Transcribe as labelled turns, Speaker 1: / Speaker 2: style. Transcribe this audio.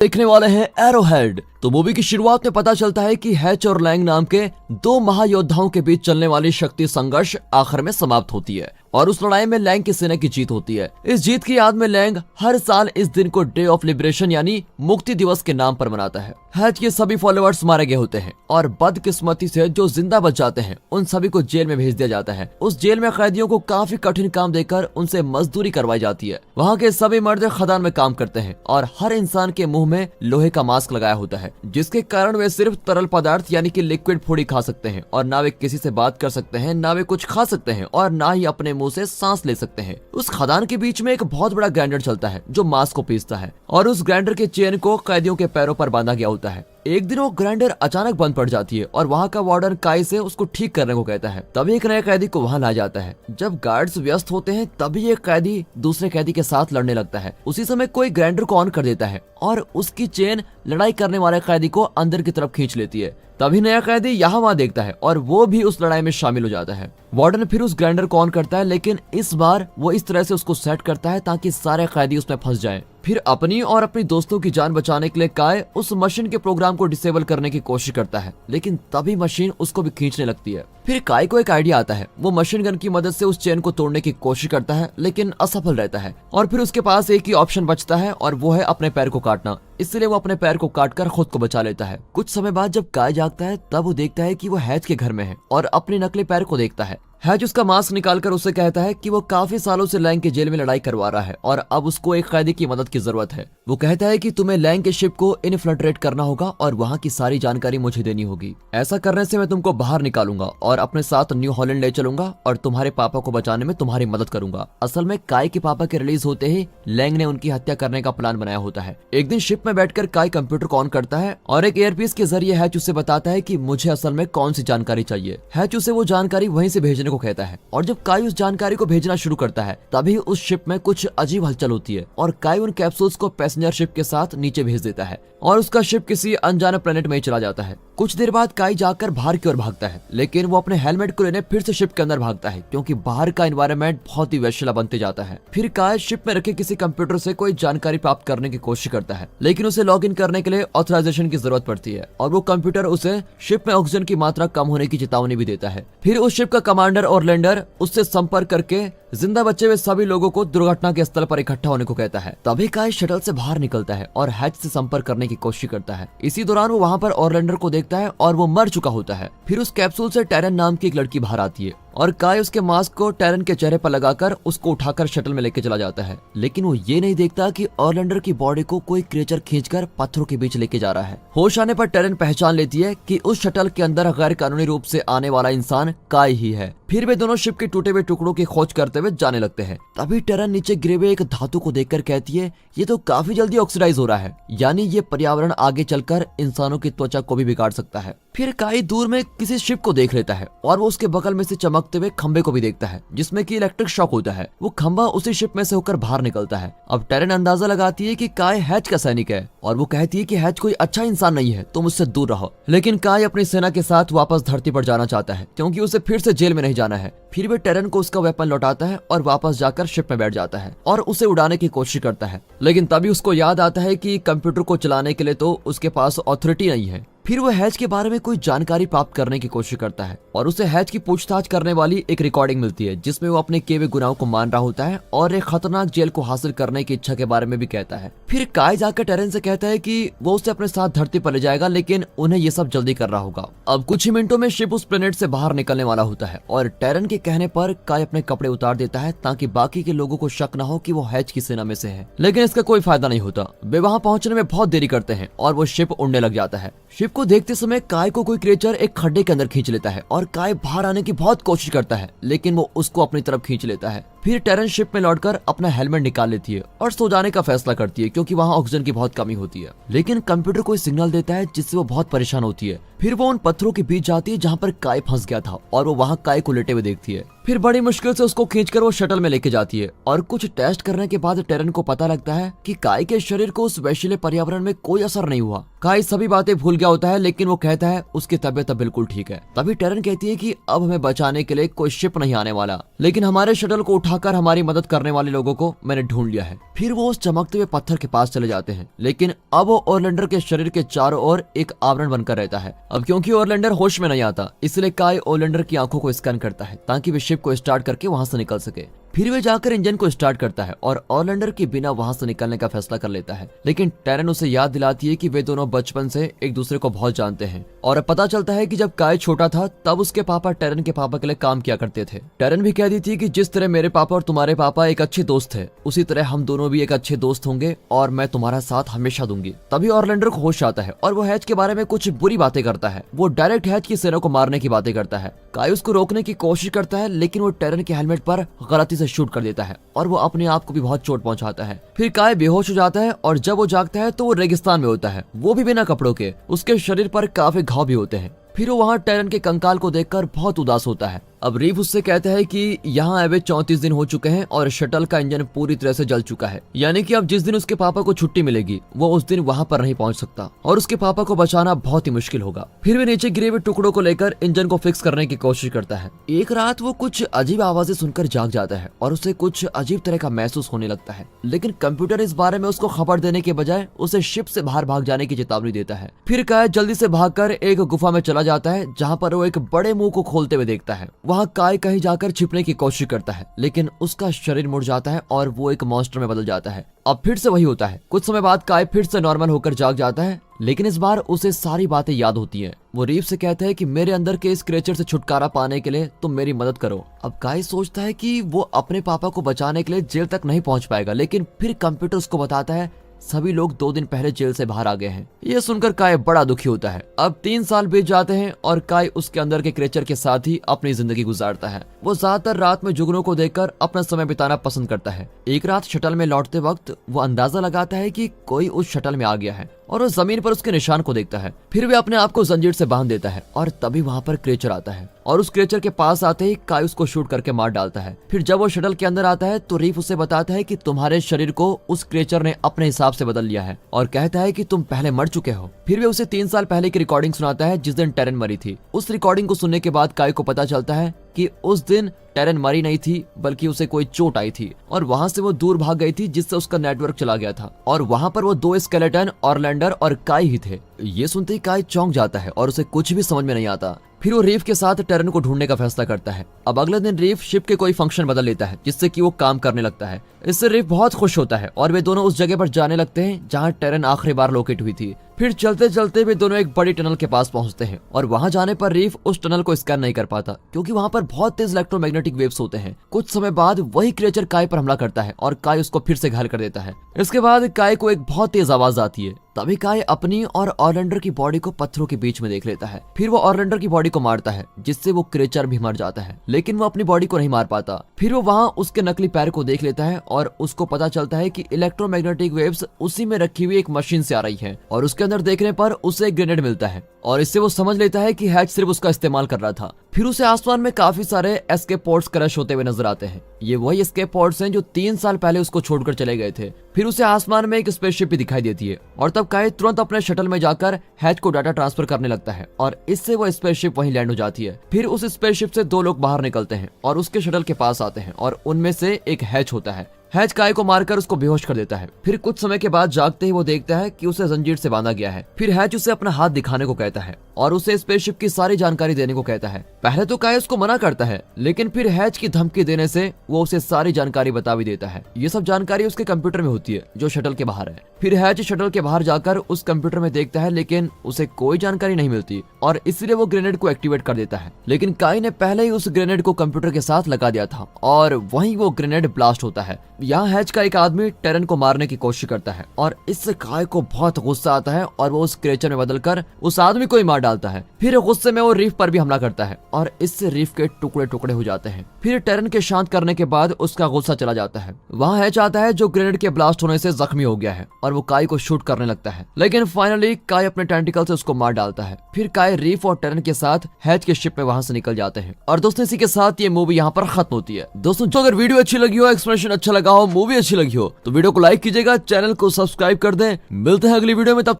Speaker 1: देखने वाले हैं एरोहेड। तो मूवी की शुरुआत में पता चलता है कि हैच और लैंग नाम के दो महायोद्धाओं के बीच चलने वाली शक्ति संघर्ष आखिर में समाप्त होती है और उस लड़ाई में लैंग की सेना की जीत होती है। इस जीत की याद में लैंग हर साल इस दिन को डे ऑफ लिबरेशन यानी मुक्ति दिवस के नाम पर मनाता है। हैच के सभी फॉलोअर्स मारे गए होते हैं और बदकिस्मती से जो जिंदा बच जाते हैं उन सभी को जेल में भेज दिया जाता है। उस जेल में कैदियों को काफी कठिन काम देकर उनसे मजदूरी करवाई जाती है। वहाँ के सभी मर्द खदान में काम करते हैं और हर इंसान के मुंह में लोहे का मास्क लगाया होता है, जिसके कारण वे सिर्फ तरल पदार्थ यानी कि लिक्विड फूड ही खा सकते हैं और ना वे किसी से बात कर सकते हैं, ना वे कुछ खा सकते हैं और ना ही अपने मुंह से सांस ले सकते हैं। उस खदान के बीच में एक बहुत बड़ा ग्राइंडर चलता है जो मांस को पीसता है और उस ग्राइंडर के चेन को कैदियों के पैरों पर बांधा गया होता है। एक दिन वो ग्राइंडर अचानक बंद पड़ जाती है और वहाँ का वार्डन काई से उसको ठीक करने को कहता है। तभी एक नए कैदी को वहाँ लाया जाता है। जब गार्ड्स व्यस्त होते हैं तभी एक कैदी दूसरे कैदी के साथ लड़ने लगता है। उसी समय कोई ग्राइंडर को ऑन कर देता है और उसकी चेन लड़ाई करने वाले कैदी को अंदर की तरफ खींच लेती है। तभी नया कैदी यहाँ वहाँ देखता है और वो भी उस लड़ाई में शामिल हो जाता है। वार्डन फिर उस ग्राइंडर को ऑन करता है, लेकिन इस बार वो इस तरह से उसको सेट करता है ताकि सारे कैदी उसमें फंस जाएं। फिर अपनी और अपनी दोस्तों की जान बचाने के लिए काय उस मशीन के प्रोग्राम को डिसेबल करने की कोशिश करता है, लेकिन तभी मशीन उसको भी खींचने लगती है। फिर काय को एक आइडिया आता है। वो मशीन गन की मदद से उस चेन को तोड़ने की कोशिश करता है, लेकिन असफल रहता है और फिर उसके पास एक ही ऑप्शन बचता है और वो है अपने पैर को काटना। इसलिए वो अपने पैर को काटकर खुद को बचा लेता है। कुछ समय बाद जब काय जागता है तब वो देखता है कि वो हैच के घर में है और अपने नकली पैर को देखता है। हैच उसका मास्क निकालकर उसे कहता है कि वो काफी सालों से लैंग के जेल में लड़ाई करवा रहा है और अब उसको एक कैदी की मदद की जरूरत है। वो कहता है कि तुम्हें लैंग के शिप को इन्फिल्ट्रेट करना होगा और वहाँ की सारी जानकारी मुझे देनी होगी। ऐसा करने से मैं तुमको बाहर निकालूंगा और अपने साथ न्यू हॉलैंड ले चलूंगा और तुम्हारे पापा को बचाने में तुम्हारी मदद करूंगा। असल में काय के पापा के रिलीज होते ही लैंग ने उनकी हत्या करने का प्लान बनाया होता है। एक दिन शिप में बैठकर काय कंप्यूटर को ऑन करता है और एक एयरपीस के जरिए हैच उसे बताता है कि मुझे असल में कौन सी जानकारी चाहिए। हैच उसे वो जानकारी वहीं से भेजने को कहता है और जब काय उस जानकारी को भेजना शुरू करता है तभी उस शिप में कुछ अजीब हलचल होती है और काय उन कैप्सूल्स को पैसेंजर शिप के साथ नीचे भेज देता है और उसका शिप किसी अनजाने प्लेनेट में चला जाता है। कुछ देर बाद काय जाकर बाहर की ओर भागता है, लेकिन वो अपने हेलमेट को लेने फिर से शिप के अंदर भागता है क्योंकि बाहर का एनवायरनमेंट बहुत ही वैश्विला बनते जाता है। फिर काय शिप में रखे किसी कंप्यूटर से कोई जानकारी प्राप्त करने की कोशिश करता है, लेकिन उसे लॉग इन करने के लिए ऑथराइजेशन की जरूरत पड़ती है और वो कंप्यूटर उसे शिप में ऑक्सीजन की मात्रा कम होने की चेतावनी भी देता है। फिर उस शिप का कमांडर और लैंडर उससे संपर्क करके जिंदा बचे हुए सभी लोगों को दुर्घटना के स्थल पर इकट्ठा होने को कहता है। तभी काय शटल से बाहर निकलता है और हैच से संपर्क करने की कोशिश करता है। इसी दौरान वो वहाँ पर ऑरलैंडर को देखता है और वो मर चुका होता है। फिर उस कैप्सूल से टैरन नाम की एक लड़की बाहर आती है और काय उसके मास्क को टैरन के चेहरे पर लगाकर उसको उठाकर शटल में लेके चला जाता है, लेकिन वो ये नहीं देखता कि ऑरलैंडर की बॉडी को कोई क्रिएचर खींचकर पत्थरों के बीच लेके जा रहा है। होश आने पर टैरन पहचान लेती है कि उस शटल के अंदर गैर कानूनी रूप से आने वाला इंसान काय ही है। फिर वे दोनों शिप के टूटे हुए टुकड़ों की खोज करते हुए जाने लगते हैं। तभी टैरन नीचे गिरे हुए एक धातु को देखकर कहती है, ये तो काफी जल्दी ऑक्सीडाइज हो रहा है, यानी ये पर्यावरण आगे चलकर इंसानों की त्वचा को भी बिगाड़ सकता है। फिर काय दूर में किसी शिप को देख लेता है और वो उसके बगल में से चमकते हुए खंबे को भी देखता है जिसमें कि इलेक्ट्रिक शॉक होता है। वो खंबा उसी शिप में से होकर बाहर निकलता है। अब टैरन अंदाजा लगाती है कि काय हैच का सैनिक है और वो कहती है कि हैच कोई अच्छा इंसान नहीं है, तुम उससे दूर रहो। लेकिन काय अपनी सेना के साथ वापस धरती पर जाना चाहता है क्योंकि उसे फिर से जेल में नहीं जाना है। फिर वे टैरन को उसका वेपन लौटाता है और वापस जाकर शिप में बैठ जाता है और उसे उड़ाने की कोशिश करता है, लेकिन तभी उसको याद आता है कि कंप्यूटर को चलाने के लिए तो उसके पास अथॉरिटी नहीं है। फिर वो हैच के बारे में कोई जानकारी प्राप्त करने की कोशिश करता है और उसे हैच की पूछताछ करने वाली एक रिकॉर्डिंग मिलती है जिसमें वो अपने किए हुए गुनाहों को मान रहा होता है और एक खतरनाक जेल को हासिल करने की इच्छा के बारे में भी कहता है। फिर काय जाकर टैरन से कहता है कि वो उसे अपने साथ धरती पर ले जाएगा, लेकिन उन्हें ये सब जल्दी करना होगा। अब कुछ ही मिनटों में शिप उस प्लेनेट से बाहर निकलने वाला होता है और टैरन के कहने पर काय अपने कपड़े उतार देता है ताकि बाकी के लोगों को शक न हो कि वो हैच की सेना में से है, लेकिन इसका कोई फायदा नहीं होता। वे वहाँ पहुंचने में बहुत देरी करते हैं और वो शिप उड़ने लग जाता है। शिप को देखते समय काय को कोई क्रिएचर एक खड्डे के अंदर खींच लेता है और काय बाहर आने की बहुत कोशिश करता है, लेकिन वो उसको अपनी तरफ खींच लेता है। फिर टैरन शिप में लौटकर अपना हेलमेट निकाल लेती है और सो जाने का फैसला करती है क्योंकि वहाँ ऑक्सीजन की बहुत कमी होती है, लेकिन कंप्यूटर कोई सिग्नल देता है जिससे वो बहुत परेशान होती है। फिर वो उन पत्थरों के बीच जाती है जहाँ पर काय फंस गया था और वो वहाँ काय को लेटे हुए देखती है। फिर बड़ी मुश्किल से उसको खींचकर वो शटल में लेके जाती है और कुछ टेस्ट करने के बाद टैरन को पता लगता है कि काय के शरीर को उस वैश्विले पर्यावरण में कोई असर नहीं हुआ। काय सभी बातें भूल गया होता है, लेकिन वो कहता है उसकी तबीयत अब बिल्कुल ठीक है। तभी टैरन कहती है कि अब हमें बचाने के लिए कोई शिप नहीं आने वाला, लेकिन हमारे शटल को उठा उठाकर हमारी मदद करने वाले लोगों को मैंने ढूंढ लिया है। फिर वो उस चमकते हुए पत्थर के पास चले जाते हैं, लेकिन अब वो ओरलैंडर के शरीर के चारों ओर एक आवरण बनकर रहता है। अब क्योंकि ओरलैंडर होश में नहीं आता, इसलिए काय ओरलैंडर की आंखों को स्कैन करता है ताकि वे शिप को स्टार्ट करके वहां से निकल सके। फिर वे जाकर इंजन को स्टार्ट करता है और ओरलैंडर के बिना वहां से निकलने का फैसला कर लेता है। लेकिन टैरन उसे याद दिलाती है कि वे दोनों बचपन से एक दूसरे को बहुत जानते हैं और पता चलता है कि जब काय छोटा था तब उसके पापा टैरन के पापा के लिए काम किया करते थे। टैरन भी कह दी थी कि जिस तरह मेरे पापा और तुम्हारे पापा एक अच्छे दोस्त थे, उसी तरह हम दोनों भी एक अच्छे दोस्त होंगे और मैं तुम्हारा साथ हमेशा दूंगी। तभी ओरलैंडर को होश आता है और वो हैच के बारे में कुछ बुरी बातें करता है। वो डायरेक्ट हैच की सेना को मारने की बातें करता है। काय उसको रोकने की कोशिश करता है, लेकिन वो टैरन के हेलमेट पर गलती से शूट कर देता है और वो अपने आप को भी बहुत चोट पहुंचाता है। फिर काय बेहोश हो जाता है और जब वो जागता है तो वो रेगिस्तान में होता है, वो भी बिना कपड़ों के। उसके शरीर पर काफी घाव भी होते हैं। फिर वो वहाँ टैरन के कंकाल को देखकर बहुत उदास होता है। अब रीफ उससे कहता है कि यहाँ आए 34 दिन हो चुके हैं और शटल का इंजन पूरी तरह से जल चुका है, यानी कि अब जिस दिन उसके पापा को छुट्टी मिलेगी वो उस दिन वहाँ पर नहीं पहुँच सकता और उसके पापा को बचाना बहुत ही मुश्किल होगा। फिर वे नीचे गिरे हुए टुकड़ों को लेकर इंजन को फिक्स करने की कोशिश करता है। एक रात वो कुछ अजीब आवाजें सुनकर जाग जाता है और उसे कुछ अजीब तरह का महसूस होने लगता है, लेकिन कंप्यूटर इस बारे में उसको खबर देने के बजाय उसे शिप से बाहर भाग जाने की चेतावनी देता है। फिर काय जल्दी से भागकर एक गुफा में चला जाता है जहाँ पर वो एक बड़े मुंह को खोलते हुए देखता है। वहाँ काय कहीं जाकर छिपने की कोशिश करता है, लेकिन उसका शरीर मुड़ जाता है और वो एक मॉन्स्टर में बदल जाता है। अब फिर से वही होता है। कुछ समय बाद काय फिर से नॉर्मल होकर जाग जाता है, लेकिन इस बार उसे सारी बातें याद होती हैं। वो रीफ से कहता है कि मेरे अंदर के इस क्रिएचर से छुटकारा पाने के लिए तुम मेरी मदद करो। अब काय सोचता है कि वो अपने पापा को बचाने के लिए जेल तक नहीं पहुंच पाएगा, लेकिन फिर कंप्यूटर उसको बताता है सभी लोग 2 दिन पहले जेल से बाहर आ गए हैं। ये सुनकर काय बड़ा दुखी होता है। अब 3 साल बीत जाते हैं और काय उसके अंदर के क्रिएचर के साथ ही अपनी जिंदगी गुजारता है। वो ज्यादातर रात में जुगनू को देखकर अपना समय बिताना पसंद करता है। एक रात शटल में लौटते वक्त वो अंदाजा लगाता है कि कोई उस शटल में आ गया है और वो जमीन पर उसके निशान को देखता है। फिर वे अपने आप को जंजीर से बांध देता है और तभी वहाँ पर क्रिएचर आता है और उस क्रिएचर के पास आते ही काय उसको शूट करके मार डालता है। फिर जब वो शटल के अंदर आता है तो रीफ उसे बताता है कि तुम्हारे शरीर को उस क्रिएचर ने अपने हिसाब से बदल लिया है और कहता है कि तुम पहले मर चुके हो। फिर वे उसे 3 साल पहले की रिकॉर्डिंग सुनाता है जिस दिन टैरन मरी थी। उस रिकॉर्डिंग को सुनने के बाद काय को पता चलता है कि उस दिन टैरन मरी नहीं थी, बल्कि उसे कोई चोट आई थी और वहां से वो दूर भाग गई थी, जिससे उसका नेटवर्क चला गया था और वहां पर वो 2 स्केलेटन ओरलैंडर और काय ही थे। ये सुनते ही काय चौंक जाता है और उसे कुछ भी समझ में नहीं आता। फिर वो रीफ के साथ टैरन को ढूंढने का फैसला करता है। अब अगले दिन रीफ शिप के कोई फंक्शन बदल लेता है जिससे कि वो काम करने लगता है। इससे रीफ बहुत खुश होता है और वे दोनों उस जगह पर जाने लगते हैं जहाँ टैरन आखिरी बार लोकेट हुई थी। फिर चलते चलते वे दोनों एक बड़ी टनल के पास पहुंचते हैं और वहां जाने पर रीफ उस टनल को स्कैन नहीं कर पाता क्योंकि वहां पर बहुत तेज इलेक्ट्रोमैग्नेटिक वेव्स होते हैं। कुछ समय बाद वही क्रिएचर काय पर हमला करता है और काय उसको फिर से घायल कर देता है। इसके बाद काय को एक बहुत तेज आवाज आती है। तभी काय अपनी और ओरलैंडर की बॉडी को पत्थरों के बीच में देख लेता है। फिर वो ओरलैंडर की बॉडी को मारता है जिससे वो क्रिएचर भी मर जाता है, लेकिन वो अपनी बॉडी को नहीं मार पाता। फिर वो वहाँ उसके नकली पैर को देख लेता है और उसको पता चलता है कि इलेक्ट्रोमैग्नेटिक वेव्स उसी में रखी हुई एक मशीन से आ रही है और उसके अंदर देखने पर उसे एक ग्रेनेड मिलता है और इससे वो समझ लेता है कि हैच सिर्फ उसका इस्तेमाल कर रहा था। फिर उसे आसमान में काफी सारे एस्केप पॉड्स क्रश होते हुए नजर आते हैं। ये वही एस्केप पॉड्स हैं जो 3 साल पहले उसको छोड़कर चले गए थे। फिर उसे आसमान में एक स्पेसशिप भी दिखाई देती है और तब काय तुरंत अपने शटल में जाकर हैच को डाटा ट्रांसफर करने लगता है और इससे वो स्पेसशिप वहीं लैंड हो जाती है। फिर उस स्पेसशिप से 2 लोग बाहर निकलते हैं और उसके शटल के पास आते हैं और उनमें से एक हैच होता है। हैच काय को मारकर उसको बेहोश कर देता है। फिर कुछ समय के बाद जागते ही वो देखता है कि उसे जंजीर से बांधा गया है। फिर हैच उसे अपना हाथ दिखाने को कहता है और उसे स्पेसशिप की सारी जानकारी देने को कहता है। पहले तो काय उसको मना करता है, लेकिन फिर हैच की धमकी देने से वो उसे सारी जानकारी बता भी देता है। ये सब जानकारी उसके कंप्यूटर में होती है जो शटल के बाहर है। फिर हैच शटल के बाहर जाकर उस कंप्यूटर में देखता है, लेकिन उसे कोई जानकारी नहीं मिलती और इसलिए वो ग्रेनेड को एक्टिवेट कर देता है। लेकिन काय ने पहले ही उस ग्रेनेड को कंप्यूटर के साथ लगा दिया था और वहीं वो ग्रेनेड ब्लास्ट होता है। यहाँ हैच का एक आदमी टैरन को मारने की कोशिश करता है और इससे काय को बहुत गुस्सा आता है और वो उस क्रिएचर में बदलकर उस आदमी को ही मार डालता है। फिर गुस्से में वो रीफ पर भी हमला करता है और इससे रीफ के टुकड़े टुकड़े हो जाते हैं। फिर टैरन के शांत करने के बाद उसका गुस्सा चला जाता है। वहाँ हैच आता है जो ग्रेनेड के ब्लास्ट होने से जख्मी हो गया है और वो काय को शूट करने लगता है, लेकिन फाइनली काय अपने टेंटिकल से उसको मार डालता है। फिर काय रीफ और टैरन के साथ हैच के शिप में वहां से निकल जाते हैं। और दोस्तों इसी के साथ ये मूवी यहाँ पर खत्म होती है। दोस्तों जो अगर वीडियो अच्छी लगी हो, एक्सप्लेनेशन अच्छा लगा हो, मूवी अच्छी लगी हो तो वीडियो को लाइक कीजिएगा, चैनल को सब्सक्राइब कर दें। मिलते हैं अगली वीडियो में, तब